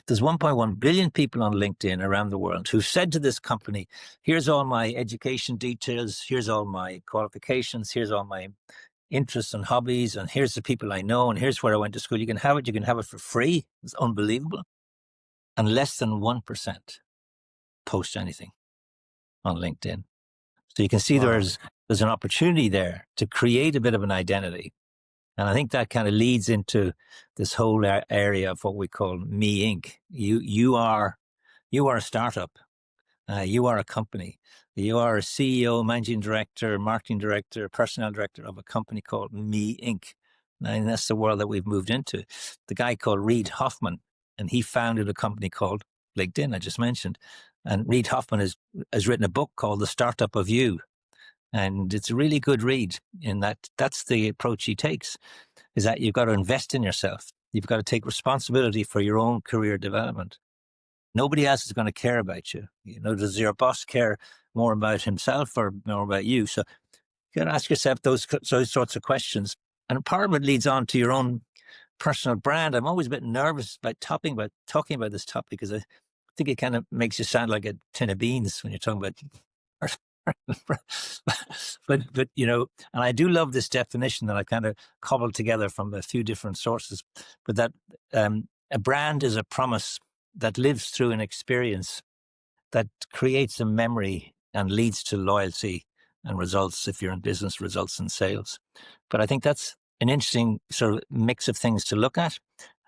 There's 1.1 billion people on LinkedIn around the world who've said to this company, here's all my education details, here's all my qualifications, here's all my interests and hobbies, and here's the people I know, and here's where I went to school. You can have it for free. It's unbelievable. And less than 1% post anything on LinkedIn. So you can see there's an opportunity there to create a bit of an identity. And I think that kind of leads into this whole area of what we call Me Inc. You are a startup. You are a company. You are a CEO, managing director, marketing director, personnel director of a company called Me Inc. And that's the world that we've moved into. The guy called Reid Hoffman, and he founded a company called LinkedIn, I just mentioned. And Reid Hoffman has written a book called The Startup of You. And it's a really good read in that's the approach he takes, is that you've got to invest in yourself. You've got to take responsibility for your own career development. Nobody else is going to care about you. Does your boss care more about himself or more about you? So you got to ask yourself those sorts of questions. And part of it leads on to your own personal brand. I'm always a bit nervous about talking about this topic because I think it kind of makes you sound like a tin of beans when you're talking about but and I do love this definition that I kind of cobbled together from a few different sources, but that a brand is a promise that lives through an experience that creates a memory and leads to loyalty and results, if you're in business, results in sales. But I think that's an interesting sort of mix of things to look at.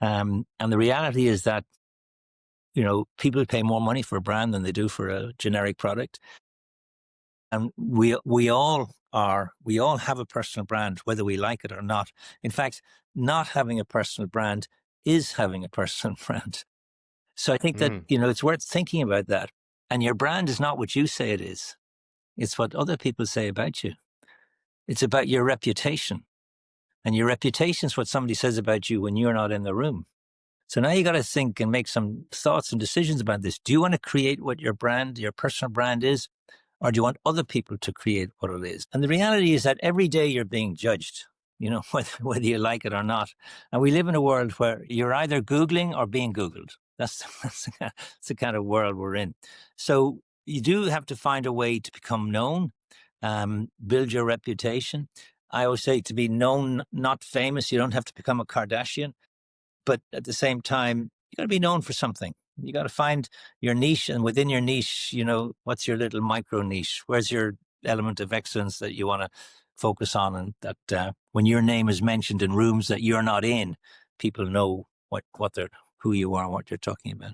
And the reality is that, people pay more money for a brand than they do for a generic product. And we all have a personal brand, whether we like it or not. In fact, not having a personal brand is having a personal brand. So I think that, it's worth thinking about that. And your brand is not what you say it is. It's what other people say about you. It's about your reputation. And your reputation is what somebody says about you when you're not in the room. So now you got to think and make some thoughts and decisions about this. Do you want to create what your personal brand is? Or do you want other people to create what it is? And the reality is that every day you're being judged, whether you like it or not. And we live in a world where you're either Googling or being Googled. That's the kind of world we're in. So you do have to find a way to become known, build your reputation. I always say to be known, not famous. You don't have to become a Kardashian. But at the same time, you got to be known for something. You got to find your niche, and within your niche, what's your little micro niche? Where's your element of excellence that you want to focus on, and that when your name is mentioned in rooms that you're not in, people know who you are and what you're talking about.